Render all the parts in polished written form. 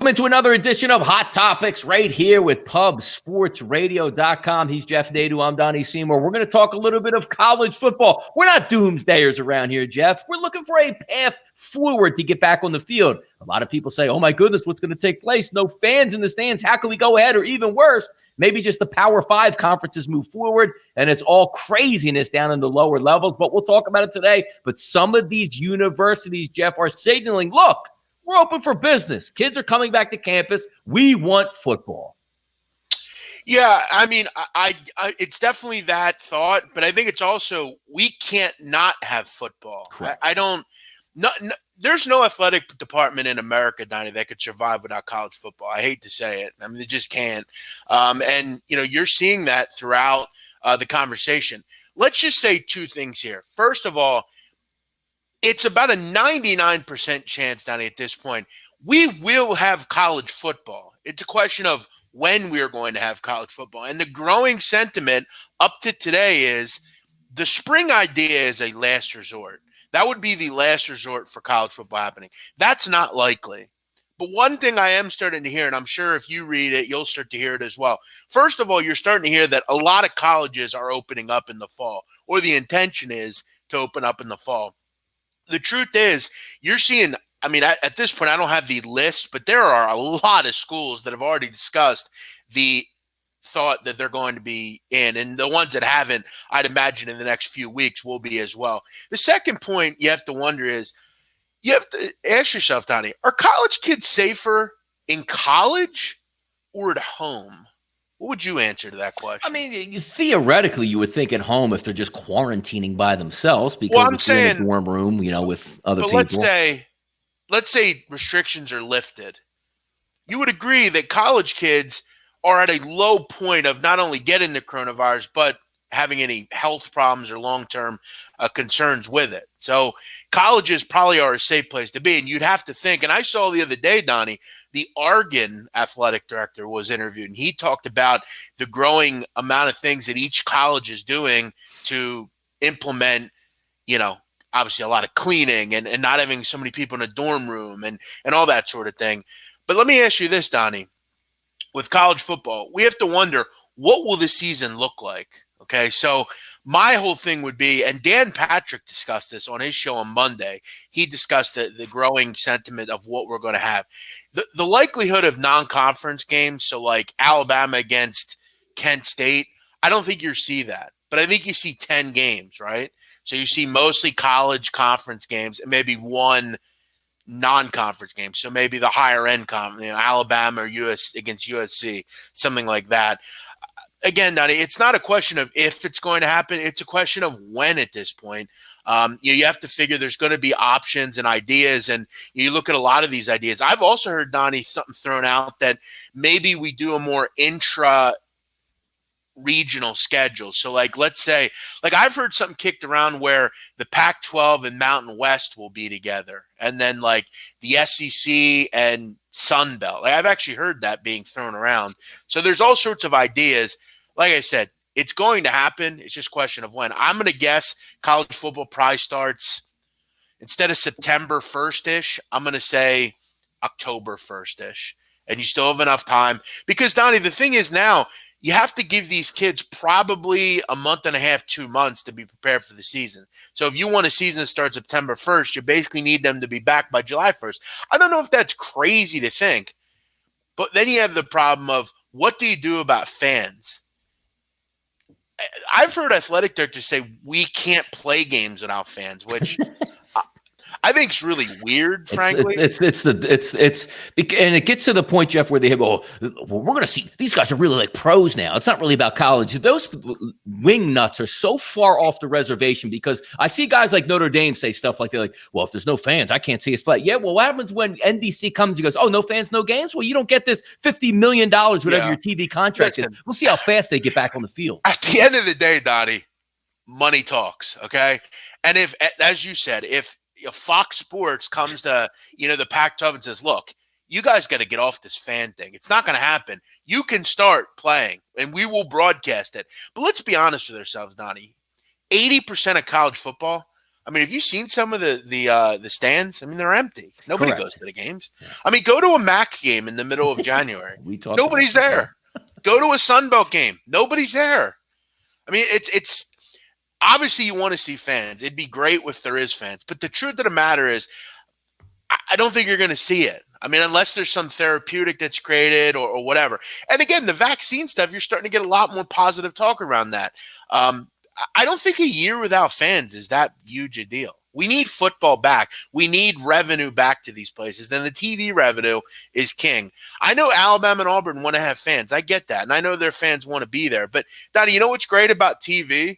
Welcome into another edition of Hot Topics right here with PubSportsRadio.com. He's Jeff Nadu. I'm Donnie Seymour. We're going to talk a little bit of college football. We're not doomsdayers around here, Jeff. We're looking for a path forward to get back on the field. A lot of people say, oh my goodness, what's going to take place? No fans in the stands. How can we go ahead? Or even worse, maybe just the Power 5 conferences move forward and it's all craziness down in the lower levels. But we'll talk about it today. But some of these universities, Jeff, are signaling, look, we're open for business. Kids are coming back to campus. We want football. Yeah, I mean, I it's definitely that thought, but I think it's also we can't not have football. I don't. No, there's no athletic department in America, Donnie, that could survive without college football. I hate to say it. I mean, they just can't. And you're seeing that throughout the conversation. Let's just say two things here. First of all, it's about a 99% chance, Donnie, at this point, we will have college football. It's a question of when we are going to have college football. And the growing sentiment up to today is the spring idea is a last resort. That would be the last resort for college football happening. That's not likely. But one thing I am starting to hear, and I'm sure if you read it, you'll start to hear it as well. First of all, you're starting to hear that a lot of colleges are opening up in the fall, or the intention is to open up in the fall. The truth is, you're seeing, I mean, at this point, I don't have the list, but there are a lot of schools that have already discussed the thought that they're going to be in. And the ones that haven't, I'd imagine in the next few weeks will be as well. The second point you have to wonder is, you have to ask yourself, Donnie, are college kids safer in college or at home? What would you answer to that question? I mean, theoretically, you would think at home if they're just quarantining by themselves because they're in a dorm room, with other people. But let's say restrictions are lifted. You would agree that college kids are at a low point of not only getting the coronavirus, but having any health problems or long-term concerns with it. So colleges probably are a safe place to be. And you'd have to think, and I saw the other day, Donnie, the Oregon athletic director was interviewed, and he talked about the growing amount of things that each college is doing to implement, obviously a lot of cleaning and not having so many people in a dorm room and all that sort of thing. But let me ask you this, Donnie. With college football, we have to wonder, what will the season look like? Okay, so my whole thing would be, and Dan Patrick discussed this on his show on Monday. He discussed the growing sentiment of what we're going to have. The likelihood of non-conference games, so like Alabama against Kent State, I don't think you see that. But I think you see 10 games, right? So you see mostly college conference games and maybe one non-conference game. So maybe the higher end Alabama or US against USC, something like that. Again, Donnie, it's not a question of if it's going to happen. It's a question of when at this point. You have to figure there's going to be options and ideas, and you look at a lot of these ideas. I've also heard, Donnie, something thrown out that maybe we do a more regional schedule. So let's say, I've heard something kicked around where the Pac-12 and Mountain West will be together. And then the SEC and Sun Belt. I've actually heard that being thrown around. So there's all sorts of ideas. Like I said, it's going to happen. It's just a question of when. I'm going to guess college football probably starts instead of September 1st-ish, I'm going to say October 1st-ish. And you still have enough time. Because, Donnie, the thing is now, you have to give these kids probably a month and a half, 2 months to be prepared for the season. So if you want a season that starts September 1st, you basically need them to be back by July 1st. I don't know if that's crazy to think. But then you have the problem of, what do you do about fans? I've heard athletic directors say we can't play games without fans, which I think it's really weird, frankly. And it gets to the point, Jeff, where they have, we're going to see these guys are really like pros now. It's not really about college. Those wing nuts are so far off the reservation because I see guys like Notre Dame say stuff like, they're like, well, if there's no fans, I can't see us play. Yeah, well, what happens when NBC comes and goes, oh, no fans, no games? Well, you don't get this $50 million, whatever your TV contract is. We'll see how fast they get back on the field. At the end of the day, Donnie, money talks, okay? And if, as you said, if Fox Sports comes to, the Pac-12 and says, look, you guys got to get off this fan thing. It's not going to happen. You can start playing, and we will broadcast it. But let's be honest with ourselves, Donnie. 80% of college football, I mean, have you seen some of the stands? I mean, they're empty. Nobody Correct. goes to the games. I mean, go to a MAC game in the middle of January. Nobody's there. Go to a Sunbelt game. Nobody's there. I mean, it's obviously you want to see fans. It'd be great if there is fans. But the truth of the matter is, I don't think you're going to see it. I mean, unless there's some therapeutic that's created or whatever. And again, the vaccine stuff, you're starting to get a lot more positive talk around that. I don't think a year without fans is that huge a deal. We need football back. We need revenue back to these places. Then the TV revenue is king. I know Alabama and Auburn want to have fans. I get that. And I know their fans want to be there. But, Donnie, you know what's great about TV?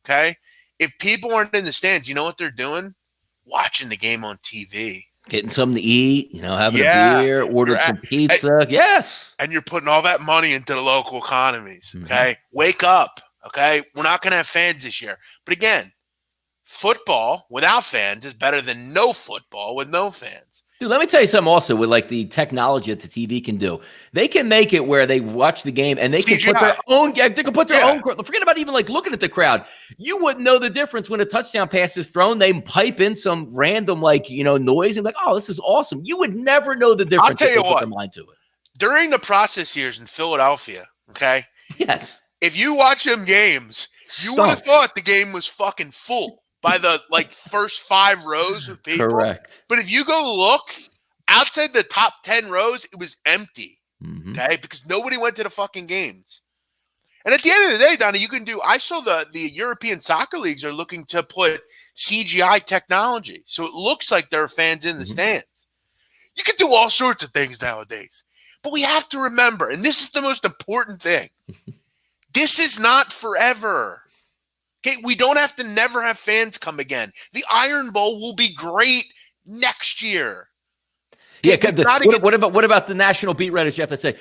Okay? If people aren't in the stands, you know what they're doing? Watching the game on TV. Getting something to eat, having a beer, ordering some pizza. Yes. And you're putting all that money into the local economies. Okay. Wake up. Okay. We're not going to have fans this year. But again, football without fans is better than no football with no fans. Dude, let me tell you something also with like the technology that the TV can do. They can make it where they watch the game and they can CGI. put their own. They can put their own. Forget about even like looking at the crowd. You wouldn't know the difference when a touchdown pass is thrown. They pipe in some random noise and like, oh, this is awesome. You would never know the difference. I'll tell you what. Put their mind to it. During the process years in Philadelphia, okay. Yes. If you watch them games, you would have thought the game was fucking full by the first 5 rows of people. Correct. But if you go look outside the top 10 rows, it was empty. Okay, because nobody went to the fucking games. And at the end of the day, Donnie, I saw the European soccer leagues are looking to put CGI technology. So it looks like there are fans in the stands. You can do all sorts of things nowadays. But we have to remember, and this is the most important thing, this is not forever. Okay, we don't have to never have fans come again. The Iron Bowl will be great next year. Yeah, what about the national beat writers, Jeff, that say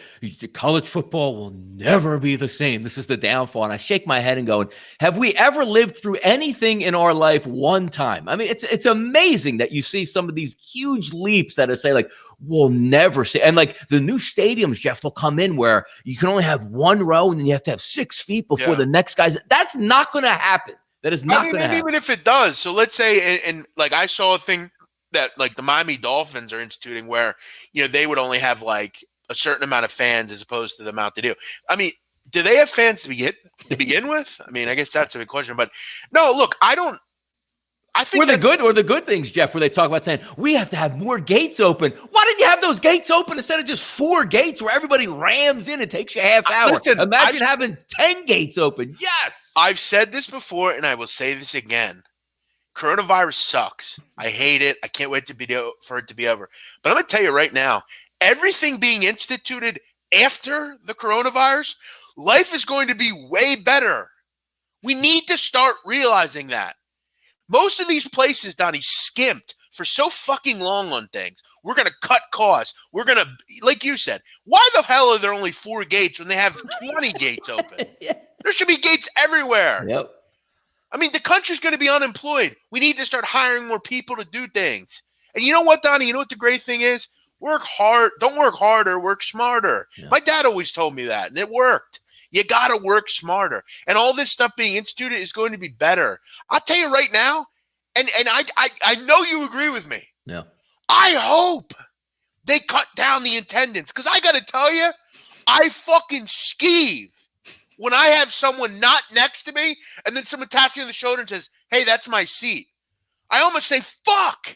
college football will never be the same? This is the downfall. And I shake my head and go, have we ever lived through anything in our life one time? I mean, it's amazing that you see some of these huge leaps that say we'll never see. And the new stadiums, Jeff, they'll come in where you can only have 1 row and then you have to have 6 feet before the next guys. That's not going to happen. That is not going to happen. Even if it does. So let's say, and I saw a thing that the Miami Dolphins are instituting where, they would only have a certain amount of fans as opposed to the amount they do. I mean, do they have fans to begin with? I mean, I guess that's a big question, but no, look, I think the good things, Jeff, where they talk about saying we have to have more gates open. Why didn't you have those gates open instead of just 4 gates where everybody rams in and takes you a half hour? Listen, imagine having 10 gates open. Yes. I've said this before and I will say this again. Coronavirus sucks. I hate it. I can't wait for it to be over. But I'm going to tell you right now, everything being instituted after the coronavirus, life is going to be way better. We need to start realizing that. Most of these places, Donnie, skimped for so fucking long on things. We're going to cut costs. We're going to, like you said, why the hell are there only 4 gates when they have 20 gates open? There should be gates everywhere. Yep. I mean, the country's going to be unemployed. We need to start hiring more people to do things. And you know what, Donnie? You know what the great thing is? Work hard. Don't work harder. Work smarter. Yeah. My dad always told me that, and it worked. You got to work smarter. And all this stuff being instituted is going to be better. I'll tell you right now, and I know you agree with me. Yeah. I hope they cut down the attendance because I got to tell you, I fucking skeeve when I have someone not next to me and then someone taps me on the shoulder and says, hey, that's my seat. I almost say, fuck,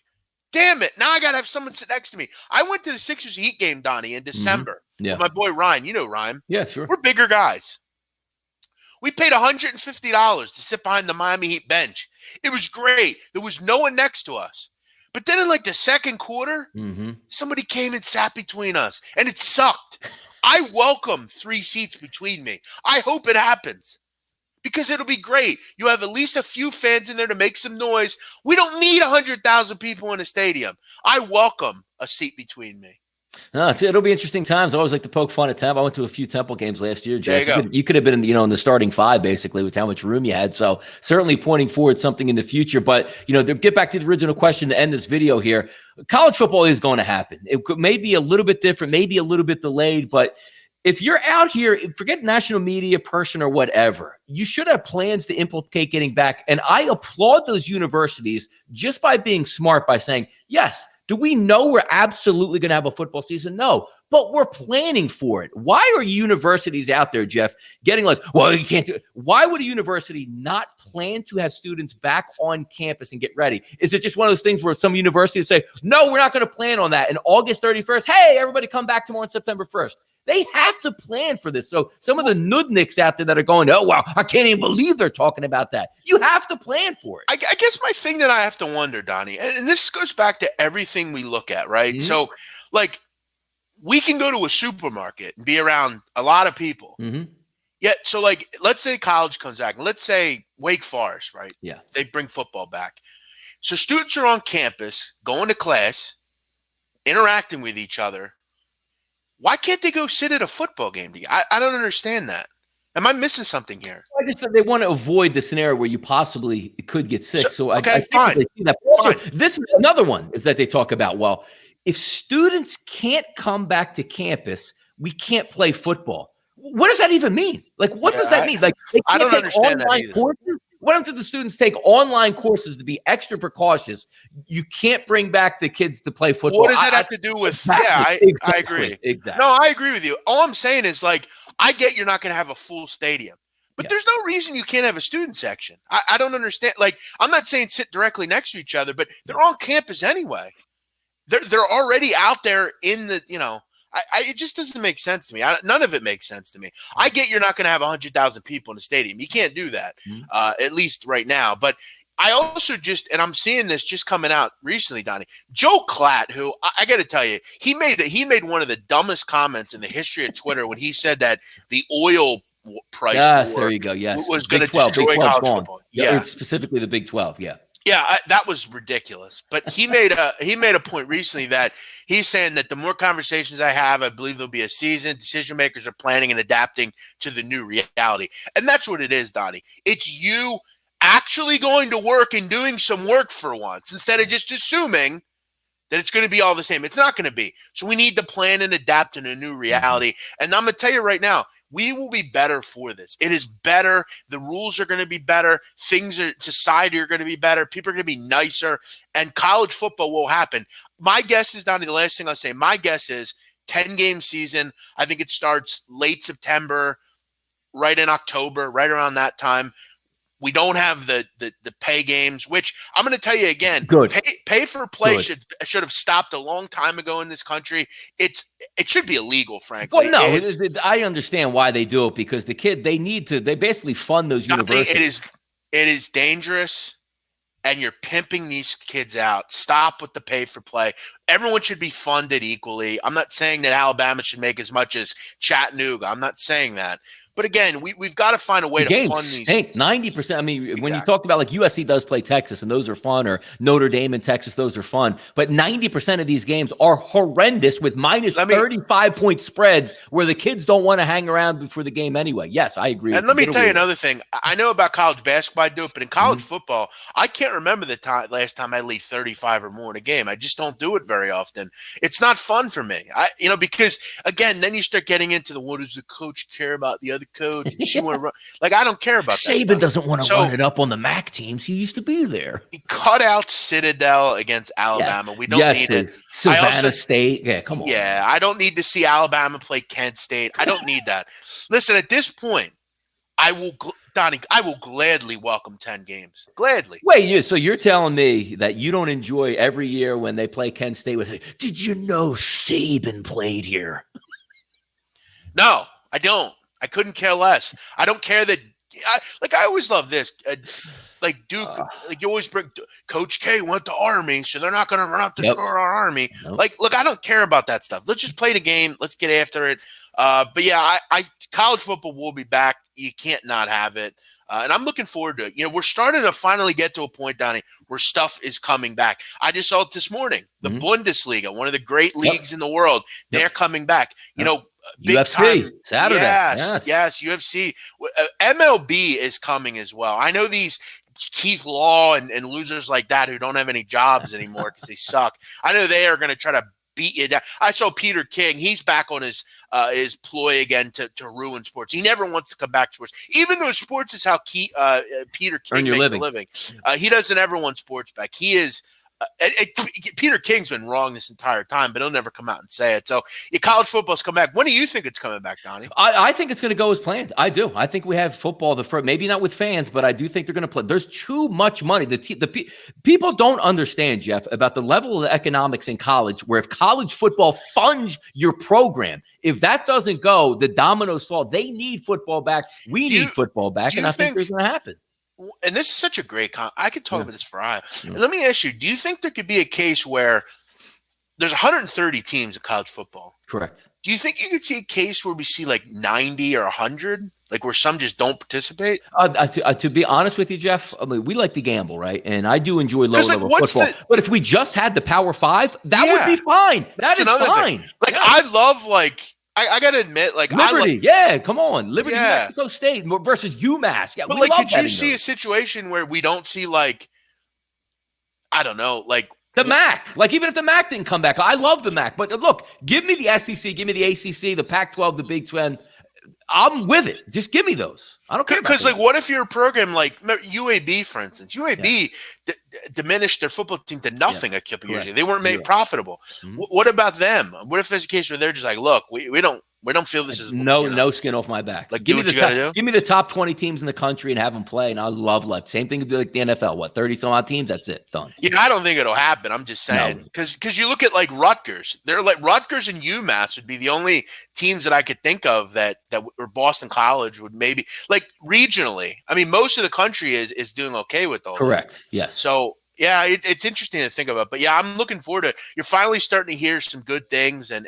damn it. Now I got to have someone sit next to me. I went to the Sixers Heat game, Donnie, in December with my boy Ryan. You know Ryan. Yeah, sure. We're bigger guys. We paid $150 to sit behind the Miami Heat bench. It was great. There was no one next to us. But then in the second quarter, somebody came and sat between us, and it sucked. I welcome 3 seats between me. I hope it happens because it'll be great. You have at least a few fans in there to make some noise. We don't need 100,000 people in a stadium. I welcome a seat between me. No, it'll be interesting times. I always like to poke fun at Temple. I went to a few Temple games last year, Jeff. You could have been, in the starting 5 basically with how much room you had. So certainly pointing forward something in the future. But, get back to the original question to end this video here. College football is going to happen. It may be a little bit different, maybe a little bit delayed, but if you're out here, forget national media person or whatever, you should have plans to implicate getting back. And I applaud those universities just by being smart, by saying, yes, do we know we're absolutely going to have a football season? No, but we're planning for it. Why are universities out there, Jeff, getting like, well, you can't do it? Why would a university not plan to have students back on campus and get ready? Is it just one of those things where some universities say, no, we're not going to plan on that? And August 31st, hey, everybody come back tomorrow on September 1st. They have to plan for this. So some of the nudniks out there that are going, oh, wow, I can't even believe they're talking about that. You have to plan for it. I guess my thing that I have to wonder, Donnie, and this goes back to everything we look at, right? Mm-hmm. So, like, we can go to a supermarket and be around a lot of people. Mm-hmm. Yet, so, like, let's say college comes back, and let's say Wake Forest, right? Yeah. They bring football back. So students are on campus, going to class, interacting with each other. Why can't they go sit at a football game? I don't understand that. Am I missing something here? I just said they want to avoid the scenario where you possibly could get sick. So I think fine. they see that. Also, this is another one is that they talk about, well, if students can't come back to campus, we can't play football. What does that even mean? Like, what does that mean? Like, they can't I don't take understand that online either. courses? What happens if the students take online courses to be extra precautious? You can't bring back the kids to play football. What does that have to do with? Exactly, I agree. Exactly. No, I agree with you. All I'm saying is, like, I get you're not going to have a full stadium, but there's no reason you can't have a student section. I don't understand. Like, I'm not saying sit directly next to each other, but they're on campus anyway. They're already out there in the, it just doesn't make sense to me. None of it makes sense to me. I get you're not going to have 100,000 people in the stadium. You can't do that, at least right now. But I also and I'm seeing this just coming out recently, Donnie. Joe Klatt, who I got to tell you, he made one of the dumbest comments in the history of Twitter when he said that the oil price war there you go. Yes, was going to destroy college football. Yeah, specifically the Big 12. Yeah. Yeah, that was ridiculous. But he made a point recently that he's saying that the more conversations I have, I believe there'll be a season. Decision makers are planning and adapting to the new reality. And that's what it is, Donnie. It's you actually going to work and doing some work for once instead of just assuming that it's going to be all the same. It's not going to be. So we need to plan and adapt in a new reality. And I'm going to tell you right now, we will be better for this. It is better. The rules are going to be better. Society are going to be better. People are going to be nicer. And college football will happen. My guess is, Donnie, the last thing I'll say, my guess is 10-game season. I think it starts late September, right in October, right around that time. We don't have the pay games, which I'm going to tell you again. Good. Pay for play should have stopped a long time ago in this country. It should be illegal, frankly. Well, no, I understand why they do it because they basically fund those universities. It is dangerous, and you're pimping these kids out. Stop with the pay for play. Everyone should be funded equally. I'm not saying that Alabama should make as much as Chattanooga. I'm not saying that. But again, we've got to find a way to fund these. Stink. 90%. I mean, when you talked about like USC does play Texas and those are fun, or Notre Dame and Texas, those are fun. But 90% of these games are horrendous with minus 35-point spreads where the kids don't want to hang around before the game anyway. Yes, I agree. And let me tell you another thing. I know about college basketball, I do it, but in college football, I can't remember the last time I leave 35 or more in a game. I just don't do it very often. It's not fun for me. Because again, then you start getting into what does the coach care about the other coach? She want to run. Like, I don't care about that. Saban doesn't want to run it up on the MAC teams. He used to be there. He cut out Citadel against Alabama. We don't need it. Savannah State. Yeah, come on. Yeah, I don't need to see Alabama play Kent State. I don't need that. Listen, at this point, Donnie, I will gladly welcome 10 games. Gladly. Wait, so you're telling me that you don't enjoy every year when they play Kent State with, did you know Saban played here? No, I don't. I couldn't care less. I don't care that. I always love this. Like Duke, like you always bring Coach K went to Army, so they're not going to run up the score on Army. Nope. Like, look, I don't care about that stuff. Let's just play the game. Let's get after it. But yeah, college football will be back. You can't not have it. And I'm looking forward to it. We're starting to finally get to a point, Donnie, where stuff is coming back. I just saw it this morning. The Bundesliga, one of the great leagues in the world, they're coming back. Big UFC time. Saturday. Yes, UFC. MLB is coming as well. I know these Keith Law and losers like that who don't have any jobs anymore because they suck. I know they are going to try to beat you down. I saw Peter King. He's back on his ploy again to ruin sports. He never wants to come back to sports, even though sports is how Peter King makes a living. He doesn't ever want sports back. He is. Peter King's been wrong this entire time, but he'll never come out and say it. So college football's come back. When do you think it's coming back, Donnie? I think it's going to go as planned. I do. I think we have football maybe not with fans, but I do think they're going to play. There's too much money. The people don't understand, Jeff, about the level of economics in college, where if college football funds your program, if that doesn't go, the dominoes fall. They need football back. We need football back, and I think it's going to happen. And this is such a great I could talk about this for hours. Let me ask you, do you think there could be a case where there's 130 teams in college football? Correct. Do you think you could see a case where we see like 90 or 100, like where some just don't participate? To be honest with you, Jeff, I mean, we like to gamble, right? And I do enjoy low-level football. But if we just had the Power Five, that would be fine. That is fine. Like, I love, like, I got to admit, like, Liberty, come on. Liberty, New Mexico State versus UMass. Yeah, but, like, could you see a situation where we don't see, like, I don't know, like, the MAC? Like, even if the MAC didn't come back, I love the MAC. But look, give me the SEC, give me the ACC, the Pac-12, the Big 12. I'm with it. Just give me those. I don't care. Because, like, what if you're a program like UAB, for instance? UAB diminished their football team to nothing a couple years ago. They weren't made profitable. Mm-hmm. What about them? What if there's a case where they're just like, look, we don't feel this is no skin off my back. Like, give me the top 20 teams in the country and have them play. And I love same thing like the NFL. What, 30 some odd teams? That's it. Done. Yeah, I don't think it'll happen. I'm just saying because you look at like Rutgers. They're like Rutgers and UMass would be the only teams that I could think of that or Boston College would maybe like regionally. I mean, most of the country is doing okay with all. Correct. This. Yes. So. Yeah, it's interesting to think about, but yeah, I'm looking forward to it. You're finally starting to hear some good things, and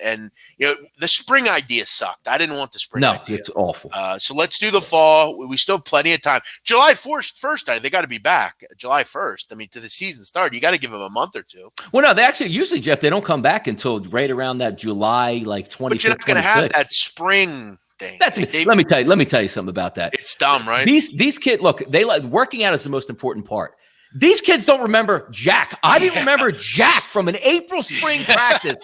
you know the spring idea sucked. I didn't want the spring. No, it's awful. So let's do the fall. We still have plenty of time. July 1st, they got to be back. July 1st. I mean, to the season start, you got to give them a month or two. Well, no, they actually usually, Jeff, they don't come back until right around that July, like 25th. But you're not going to have that spring thing. Let me tell you something about that. It's dumb, right? These kids, look, they like working out is the most important part. These kids don't remember Jack. I didn't remember Jack from an April spring practice.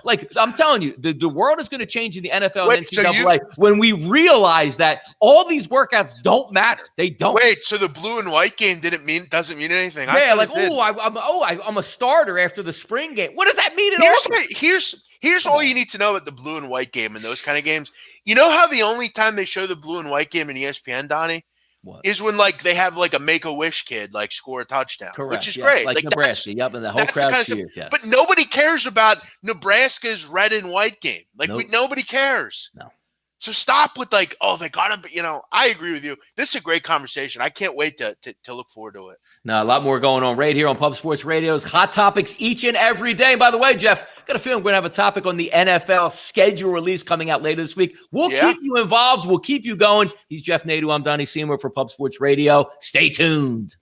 Like I'm telling you, the world is going to change in the NFL and NCAA when we realize that all these workouts don't matter. They don't. Wait, so the blue and white game doesn't mean anything? Yeah, like I'm a starter after the spring game. What does that mean at all? Here's all you need to know about the blue and white game and those kind of games. You know how the only time they show the blue and white game in ESPN, Donnie? What? Is when like they have like a Make-A-Wish kid like score a touchdown. Correct. Which is great. Like Nebraska, and the whole crowd cheers. Yes. But nobody cares about Nebraska's red and white game. Like nobody cares. No. So stop with like, oh, they gotta be, I agree with you. This is a great conversation. I can't wait to look forward to it. Now, a lot more going on right here on Pub Sports Radio's Hot Topics each and every day. By the way, Jeff, got a feeling we're going to have a topic on the NFL schedule release coming out later this week. We'll keep you involved. We'll keep you going. He's Jeff Nadeau. I'm Donnie Seymour for Pub Sports Radio. Stay tuned.